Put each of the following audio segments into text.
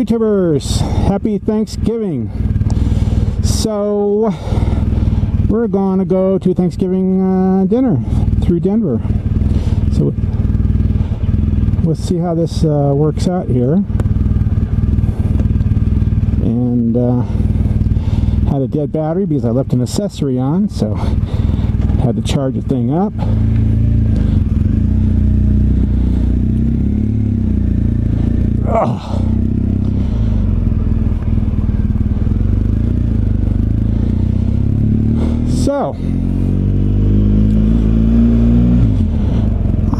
YouTubers, happy Thanksgiving. So we're gonna go to Thanksgiving dinner through Denver. So let's see how this works out here. And had a dead battery because I left an accessory on, so had to charge the thing up. Oh. So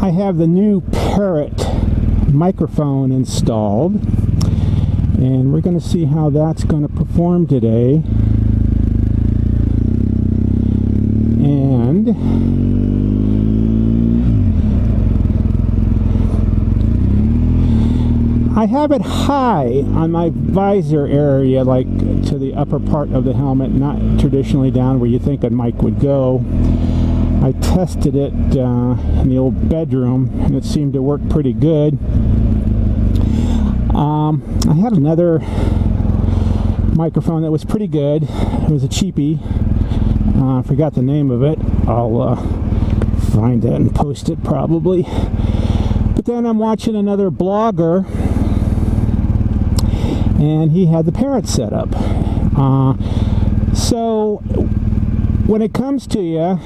I have the new Parrot microphone installed, and we're going to see how that's going to perform today. And I have it high on my visor area, like to the upper part of the helmet, not traditionally down where you think a mic would go. I tested it in the old bedroom, and it seemed to work pretty good. I had another microphone that was pretty good. It was a cheapie. I forgot the name of it. I'll find it and post it probably. But then I'm watching another blogger, and he had the Parrot set up. So when it comes to you, a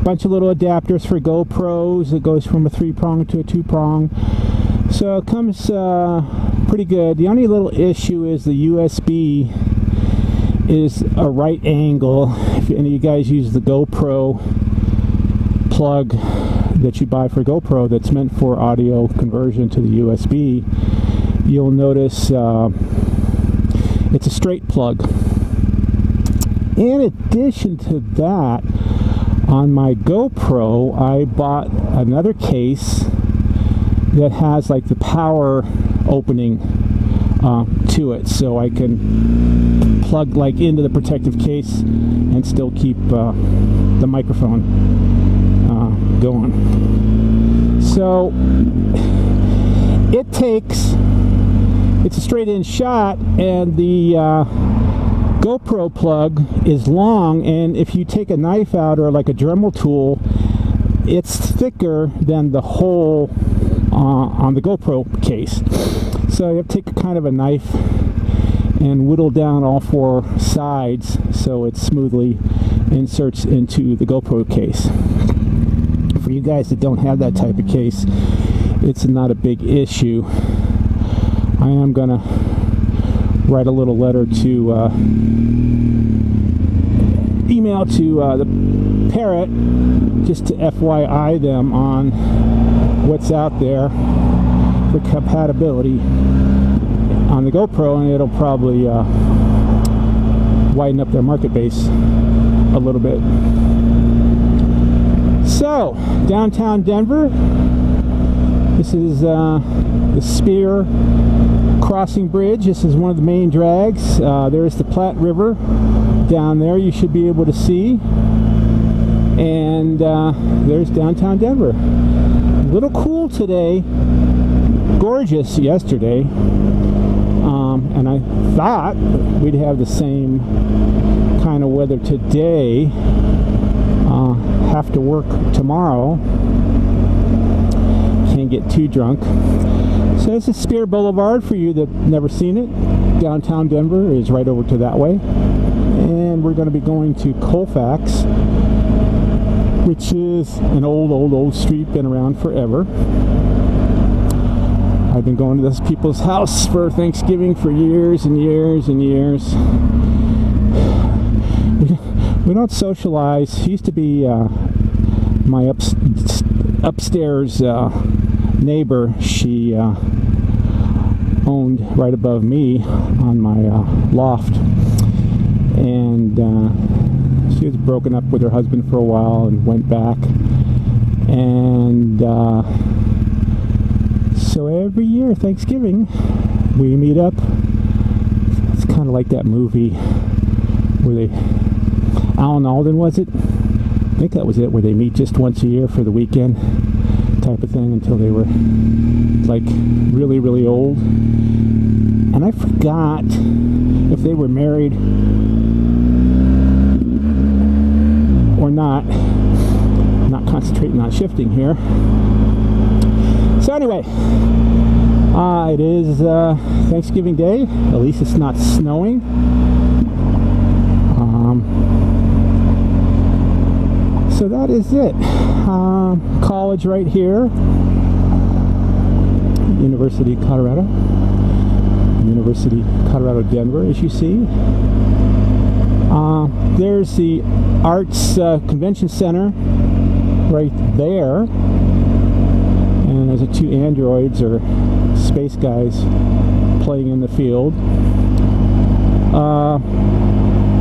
bunch of little adapters for GoPros. It goes from a 3-prong to a 2-prong. So it comes pretty good. The only little issue is the USB is a right angle. If any of you guys use the GoPro plug that you buy for GoPro that's meant for audio conversion to the USB, you'll notice it's a straight plug. In addition to that, on my GoPro I bought another case that has like the power opening to it, so I can plug like into the protective case and still keep the microphone going. So it's a straight in shot, and the GoPro plug is long, and if you take a knife out or like a Dremel tool, it's thicker than the hole on the GoPro case. So you have to take kind of a knife and whittle down all 4 sides so it smoothly inserts into the GoPro case. For you guys that don't have that type of case, it's not a big issue. I am gonna write a little letter to email to the Parrot, just to FYI them on what's out there for compatibility on the GoPro, and it'll probably widen up their market base a little bit. So downtown Denver, this is the Spear Crossing Bridge. This is one of the main drags. There's the Platte River down there, you should be able to see, and there's downtown Denver. A little cool today, gorgeous yesterday, and I thought we'd have the same kind of weather today. Have to work tomorrow, can't get too drunk. So this is Spear Boulevard for you that never seen it. Downtown Denver is right over to that way, and we're going to be going to Colfax, which is an old street, been around forever. I've been going to this people's house for Thanksgiving for years and years and years. We don't socialize. He used to be my upstairs neighbor. She owned right above me on my loft, and she was broken up with her husband for a while and went back, and so every year Thanksgiving we meet up. It's kind of like that movie where Alan Alden, was it? I think that was it, where they meet just once a year for the weekend type of thing until they were like really, really old. And I forgot if they were married or not. I'm not concentrating on shifting here. So anyway, it is Thanksgiving Day. At least it's not snowing. So that is it. College right here. University of Colorado. University of Colorado, Denver, as you see. There's the Arts Convention Center right there. And there's the two androids or space guys playing in the field.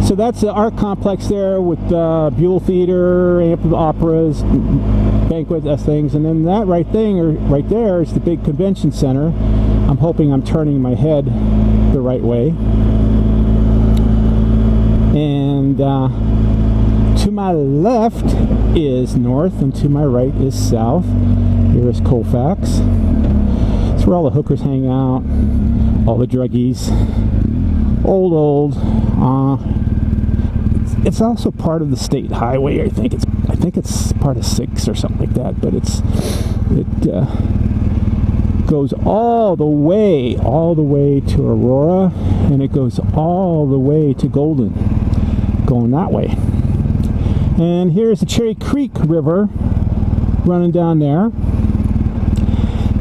So that's the art complex there with Buell Theater, amp operas, banquet things, and then that right there is the big convention center. I'm hoping I'm turning my head the right way. And to my left is north, and to my right is south. Here is Colfax. It's where all the hookers hang out, all the druggies. Old. It's also part of the state highway. I think it's part of 6 or something like that. But it goes all the way to Aurora, and it goes all the way to Golden, going that way. And here's the Cherry Creek River running down there.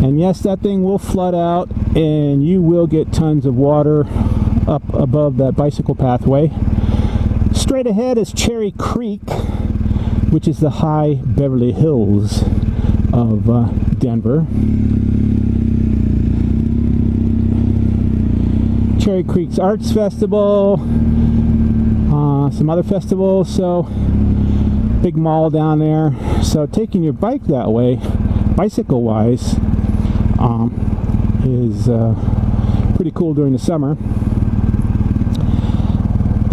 And yes, that thing will flood out, and you will get tons of water up above that bicycle pathway. Straight ahead is Cherry Creek, which is the high Beverly Hills of Denver. Cherry Creek's Arts Festival, some other festivals, so big mall down there. So taking your bike that way, bicycle wise, is pretty cool during the summer.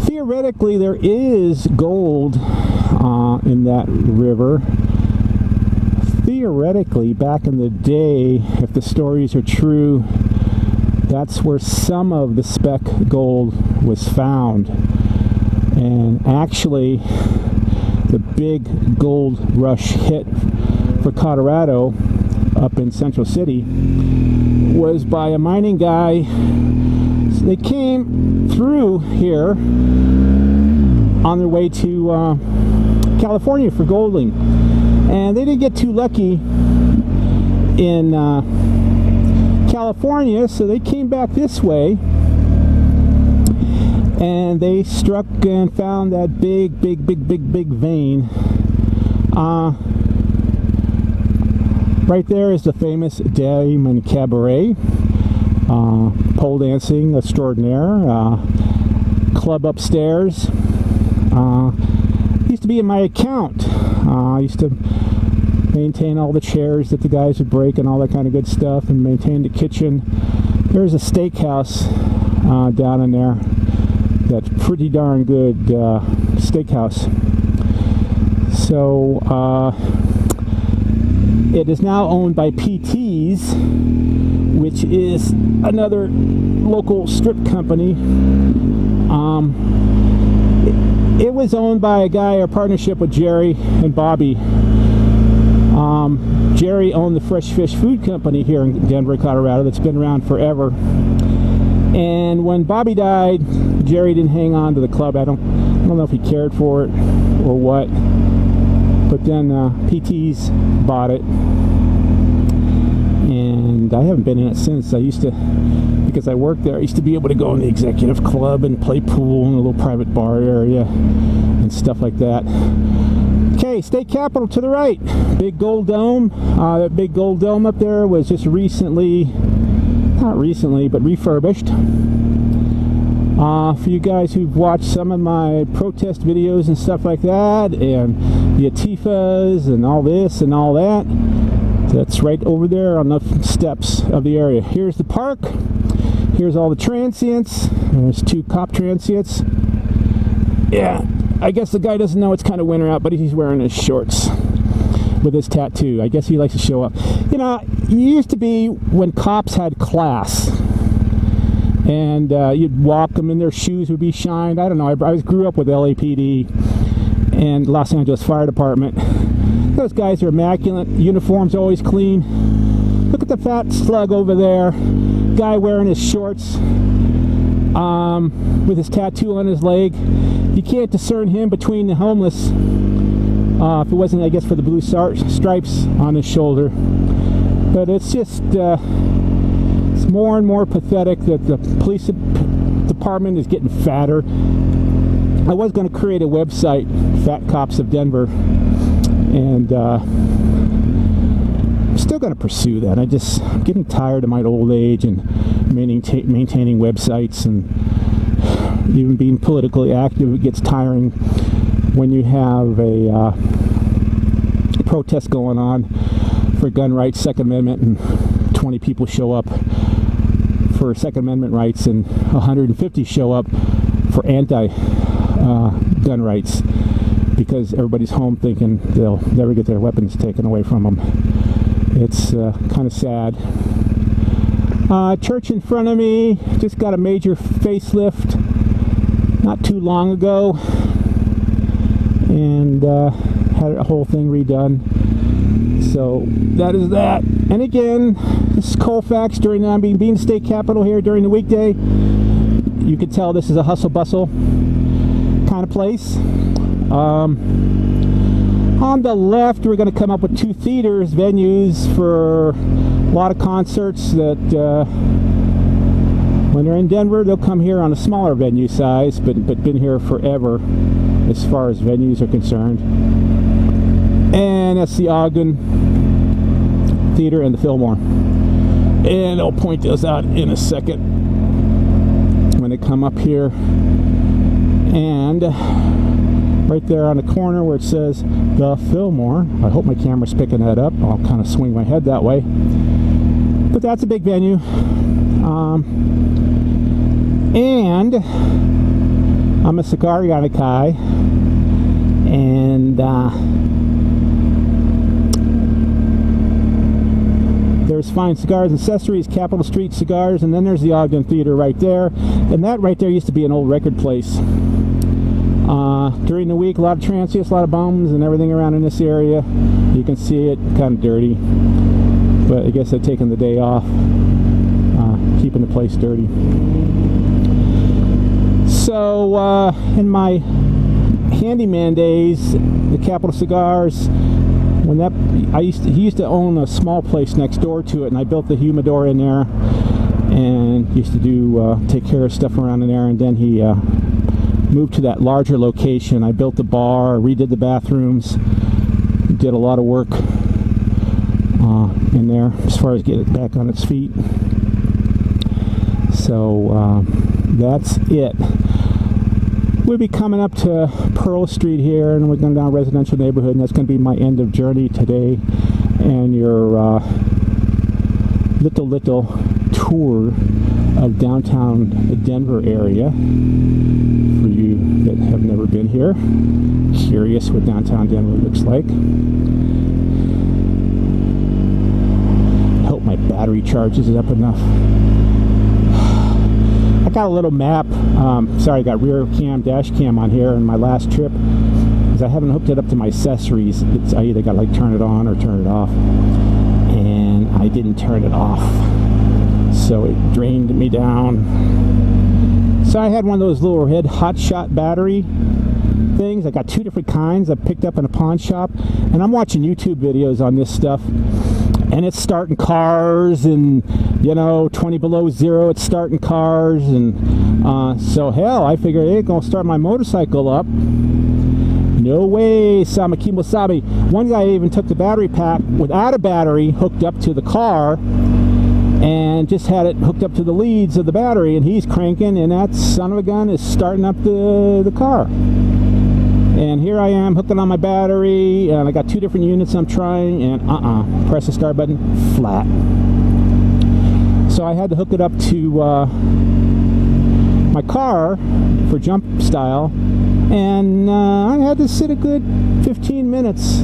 Theoretically, there is gold in that river. Theoretically, back in the day, if the stories are true, that's where some of the speck gold was found. And actually, the big gold rush hit for Colorado up in Central City was by a mining guy. So they came through here on their way to California for golding, and they didn't get too lucky in California, so they came back this way, and they struck and found that big vein. Right there is the famous Diamond Cabaret, pole dancing extraordinaire, club upstairs. Used to be in my account. I used to maintain all the chairs that the guys would break and all that kind of good stuff, and maintain the kitchen. There's a steakhouse down in there. That's pretty darn good steakhouse. So it is now owned by PT's, which is another local strip company. It was owned by a guy, a partnership with Jerry and Bobby. Jerry owned the Fresh Fish Food Company here in Denver, Colorado, that's been around forever. And when Bobby died, Jerry didn't hang on to the club. I don't know if he cared for it or what. But then PT's bought it, and I haven't been in it since. I used to, because I worked there, I used to be able to go in the executive club and play pool in a little private bar area and stuff like that. Okay, State Capitol to the right. Big gold dome. That big gold dome up there was just recently, not recently, but refurbished. For you guys who've watched some of my protest videos and stuff like that, and the Antifas and all this and all that, that's right over there on the steps of the area. Here's the park. Here's all the transients. There's 2 cop transients. Yeah, I guess the guy doesn't know it's kind of winter out, but he's wearing his shorts with his tattoo. I guess he likes to show up. You know, it used to be when cops had class, and you'd walk them and their shoes would be shined. I don't know, I grew up with LAPD and Los Angeles Fire Department. Those guys are immaculate, uniforms always clean. Look at the fat slug over there, guy wearing his shorts with his tattoo on his leg. You can't discern him between the homeless if it wasn't, I guess, for the blue stripes on his shoulder. But it's just it's more and more pathetic that the police department is getting fatter. I was going to create a website, Fat Cops of Denver, and I'm still going to pursue that. I'm getting tired of my old age and maintaining websites, and even being politically active. It gets tiring when you have a protest going on for gun rights, Second Amendment, and 20 people show up for Second Amendment rights and 150 show up for anti-gun rights, because everybody's home thinking they'll never get their weapons taken away from them. It's kind of sad. Church in front of me just got a major facelift not too long ago, and had a whole thing redone. So that is that. And again, this is Colfax during being state capital here during the weekday. You can tell this is a hustle bustle kind of place. On the left, we're going to come up with 2 theaters, venues for a lot of concerts that when they're in Denver, they'll come here on a smaller venue size, but been here forever as far as venues are concerned. And that's the Ogden Theater and the Fillmore. And I'll point those out in a second when they come up here. And right there on the corner where it says the Fillmore, I hope my camera's picking that up. I'll kind of swing my head that way. But that's a big venue. And I'm a cigar kind of guy, and there's Fine Cigars and Accessories, Capitol Street Cigars, and then there's the Ogden Theater right there, and that right there used to be an old record place. During the week, a lot of transients, a lot of bums and everything around in this area. You can see it, kind of dirty, but I guess they're taking the day off, keeping the place dirty. So in my handyman days, the Capitol Cigars, when he used to own a small place next door to it, and I built the humidor in there and used to take care of stuff around in there. And then he moved to that larger location. I built the bar, redid the bathrooms, did a lot of work in there as far as getting it back on its feet. So that's it. We'll be coming up to Pearl Street here, and we're going down a residential neighborhood, and that's going to be my end of journey today, and your little tour of downtown Denver area for you that have never been here, curious what downtown Denver looks like. I hope my battery charges it up enough. I got a little map. Sorry, I got rear cam, dash cam on here in my last trip, because I haven't hooked it up to my accessories. I either got to like turn it on or turn it off, and I didn't turn it off, so it drained me down. So I had one of those little head hot shot battery things. I got 2 different kinds I picked up in a pawn shop, and I'm watching YouTube videos on this stuff, and it's starting cars, and 20 below zero, it's starting cars, and so hell, I figured, hey, gonna start my motorcycle up. No way, Sama Kimosabi. One guy even took the battery pack without a battery hooked up to the car, and just had it hooked up to the leads of the battery, and he's cranking, and that son of a gun is starting up the car. And here I am hooking on my battery, and I got 2 different units I'm trying, and press the start button, flat. So I had to hook it up to my car for jump style, and I had to sit a good 15 minutes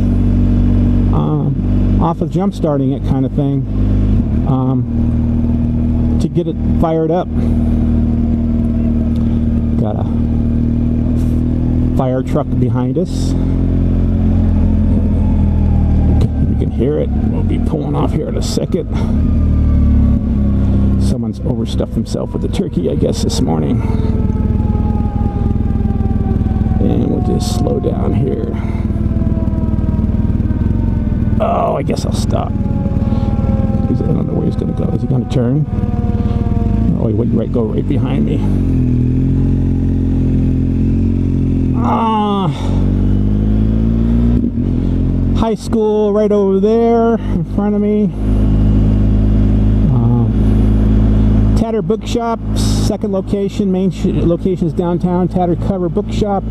off of jump starting it kind of thing to get it fired up. Got a fire truck behind us. You can hear it. We'll be pulling off here in a second. Someone's overstuffed himself with the turkey, I guess, this morning. And we'll just slow down here. Oh, I guess I'll stop. I don't know where he's going to go. Is he going to turn? Oh, he would go right behind me. High school right over there in front of me. Tatter Bookshop, second location. Main location is downtown. Tatter Cover Bookshop,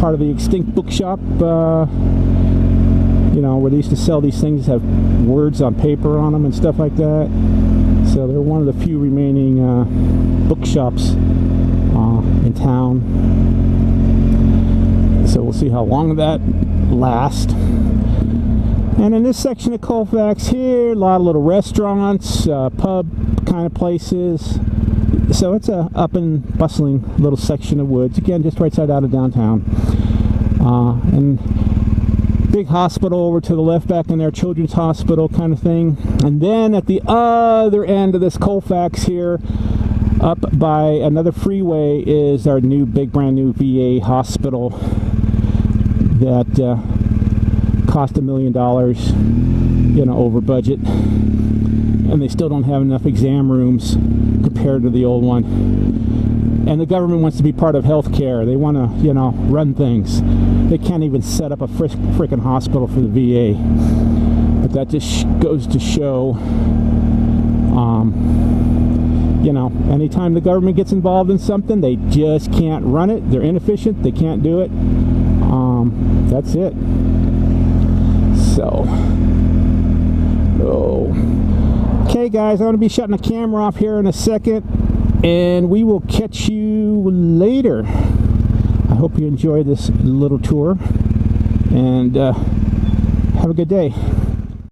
part of the extinct bookshop. You know, where they used to sell these things, have words on paper on them and stuff like that. So they're one of the few remaining bookshops in town. So we'll see how long that lasts. And in this section of Colfax here, a lot of little restaurants, pub kind of places. So it's a up and bustling little section of woods. Again, just right side out of downtown. And big hospital over to the left back in there, children's hospital kind of thing. And then at the other end of this Colfax here, up by another freeway, is our new big brand new VA hospital that cost $1 million, you know, over budget, and they still don't have enough exam rooms compared to the old one. And the government wants to be part of healthcare. They want to, you know, run things. They can't even set up a frickin' hospital for the VA. But that just goes to show, you know, anytime the government gets involved in something, they just can't run it. They're inefficient. They can't do it. That's it. So, okay, guys, I'm going to be shutting the camera off here in a second, and we will catch you later. I hope you enjoy this little tour, and have a good day.